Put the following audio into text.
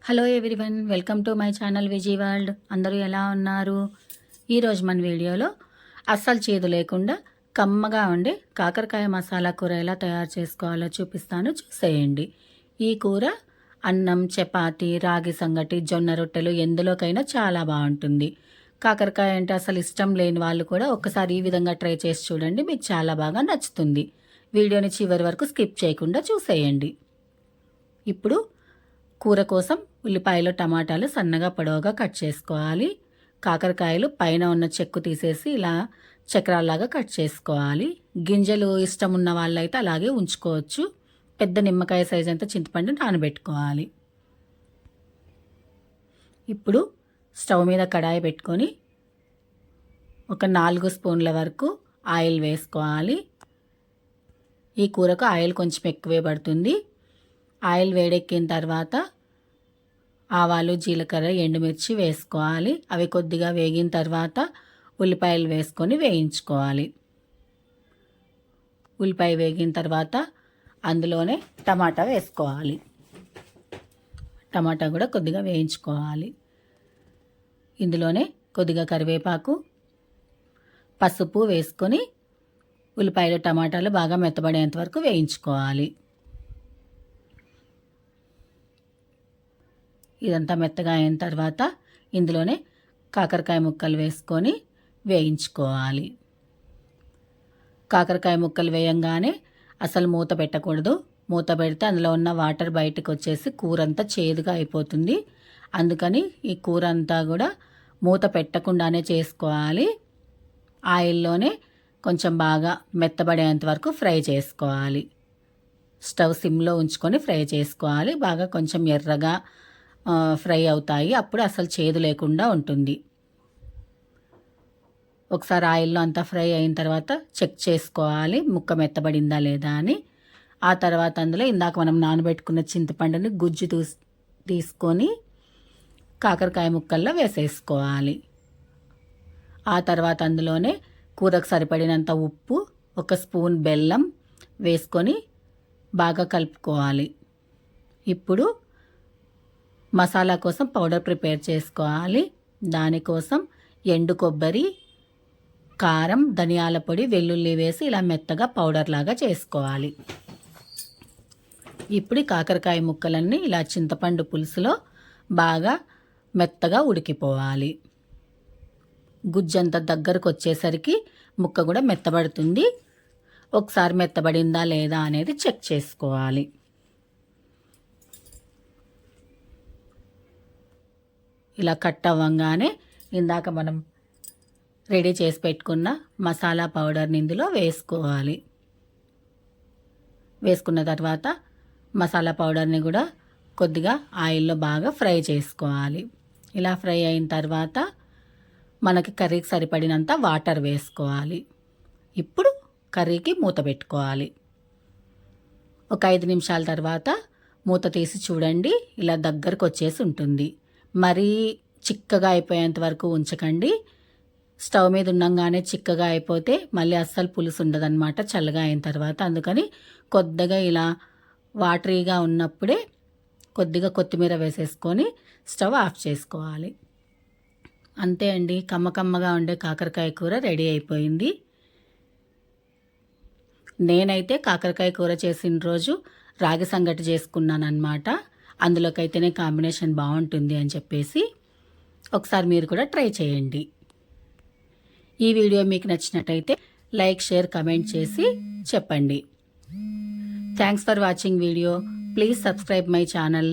Hello everyone, welcome to my channel Viji world. అందరూ ఎలా ఉన్నారు? ఈరోజు మన వీడియోలో అస్సలు చేదు లేకుండా కమ్మగా ఉండే కాకరకాయ మసాలా కూర ఎలా తయారు చేసుకోవాలో చూపిస్తాను, చూసేయండి. ఈ కూర అన్నం, చపాతి, రాగి సంగటి, జొన్న రొట్టెలు ఎందులోకైనా చాలా బాగుంటుంది. కాకరకాయ అంటే అసలు ఇష్టం లేని వాళ్ళు కూడా ఒక్కసారి ఈ విధంగా ట్రై చేసి చూడండి, మీకు చాలా బాగా నచ్చుతుంది. వీడియోని చివరి వరకు స్కిప్ చేయకుండా చూసేయండి. ఇప్పుడు కూర కోసం ఉల్లిపాయలు, టమాటాలు సన్నగా పొడవుగా కట్ చేసుకోవాలి. కాకరకాయలు పైన ఉన్న చెక్కు తీసేసి ఇలా చక్రాల్లాగా కట్ చేసుకోవాలి. గింజలు ఇష్టం ఉన్న వాళ్ళైతే అలాగే ఉంచుకోవచ్చు. పెద్ద నిమ్మకాయ సైజ్ అంతా చింతపండు నానబెట్టుకోవాలి. ఇప్పుడు స్టవ్ మీద కడాయి పెట్టుకొని ఒక 4 స్పూన్ల వరకు ఆయిల్ వేసుకోవాలి. ఈ కూరకు ఆయిల్ కొంచెం ఎక్కువే పడుతుంది. ఆయిల్ వేడెక్కిన తర్వాత ఆవాలు, జీలకర్ర, ఎండుమిర్చి వేసుకోవాలి. అవి కొద్దిగా వేగిన తర్వాత ఉల్లిపాయలు వేసుకొని వేయించుకోవాలి. ఉల్లిపాయ వేగిన తర్వాత అందులోనే టమాటా వేసుకోవాలి. టమాటా కూడా కొద్దిగా వేయించుకోవాలి. ఇందులోనే కొద్దిగా కరివేపాకు, పసుపు వేసుకొని ఉల్లిపాయలు, టమాటాలు బాగా మెత్తబడేంత వరకు వేయించుకోవాలి. ఇదంతా మెత్తగా అయిన తర్వాత ఇందులోనే కాకరకాయ ముక్కలు వేసుకొని వేయించుకోవాలి. కాకరకాయ ముక్కలు వేయంగానే అసలు మూత పెట్టకూడదు. మూత పెడితే అందులో ఉన్న వాటర్ బయటకు వచ్చేసి కూర అంతా చేదుగా అయిపోతుంది. అందుకని ఈ కూర అంతా కూడా మూత పెట్టకుండానే చేసుకోవాలి. ఆయిల్లోనే కొంచెం బాగా మెత్తబడేంత వరకు ఫ్రై చేసుకోవాలి. స్టవ్ సిమ్లో ఉంచుకొని ఫ్రై చేసుకోవాలి. బాగా కొంచెం ఎర్రగా ఫ్రై అవుతాయి. అప్పుడు అసలు చేదు లేకుండా ఉంటుంది. ఒకసారి ఆయిల్లో అంతా ఫ్రై అయిన తర్వాత చెక్ చేసుకోవాలి ముక్క మెత్తబడిందా లేదా అని. ఆ తర్వాత అందులో ఇందాక మనం నానబెట్టుకున్న చింతపండుని గుజ్జు తీసుకొని కాకరకాయ ముక్కల్లో వేసేసుకోవాలి. ఆ తర్వాత అందులోనే కూరకు సరిపడినంత ఉప్పు, 1 స్పూన్ బెల్లం వేసుకొని బాగా కలుపుకోవాలి. ఇప్పుడు మసాలా కోసం పౌడర్ ప్రిపేర్ చేసుకోవాలి. దానికోసం ఎండు కొబ్బరి, కారం, ధనియాల పొడి, వెల్లుల్లి వేసి ఇలా మెత్తగా పౌడర్ లాగా చేసుకోవాలి. ఇప్పుడు కాకరకాయ ముక్కలన్నీ ఇలా చింతపండు పులుసులో బాగా మెత్తగా ఉడికిపోవాలి. గుజ్జంతా దగ్గరకు వచ్చేసరికి ముక్క కూడా మెత్తబడుతుంది. ఒకసారి మెత్తబడిందా లేదా అనేది చెక్ చేసుకోవాలి. ఇలా కట్ అవ్వంగానే ఇందాక మనం రెడీ చేసి పెట్టుకున్న మసాలా పౌడర్ని ఇందులో వేసుకోవాలి. వేసుకున్న తర్వాత మసాలా పౌడర్ని కూడా కొద్దిగా ఆయిల్లో బాగా ఫ్రై చేసుకోవాలి. ఇలా ఫ్రై అయిన తర్వాత మనకి కర్రీకి సరిపడినంత వాటర్ వేసుకోవాలి. ఇప్పుడు కర్రీకి మూత పెట్టుకోవాలి. ఒక 5 నిమిషాల తర్వాత మూత తీసి చూడండి, ఇలా దగ్గరకు వచ్చేసి ఉంటుంది. మరీ చిక్కగా అయిపోయేంత వరకు ఉంచకండి. స్టవ్ మీద ఉండగానే చిక్కగా అయిపోతే మళ్ళీ అస్సలు పులుసు ఉండదన్నమాట చల్లగా అయిన తర్వాత. అందుకని కొద్దిగా ఇలా వాటరీగా ఉన్నప్పుడే కొద్దిగా కొత్తిమీర వేసేసుకొని స్టవ్ ఆఫ్ చేసుకోవాలి. అంతే అండి, కమ్మగా ఉండే కాకరకాయ కూర రెడీ అయిపోయింది. నేనైతే కాకరకాయ కూర చేసిన రోజు రాగి సంగటి చేసుకున్నాను అన్నమాట. అందులోకైతేనే కాంబినేషన్ బాగుంటుంది అని చెప్పేసి ఒకసారి మీరు కూడా ట్రై చేయండి. ఈ వీడియో మీకు నచ్చినట్టయితే లైక్, షేర్, కమెంట్ చేసి చెప్పండి. Thanks for watching video. Please subscribe my channel.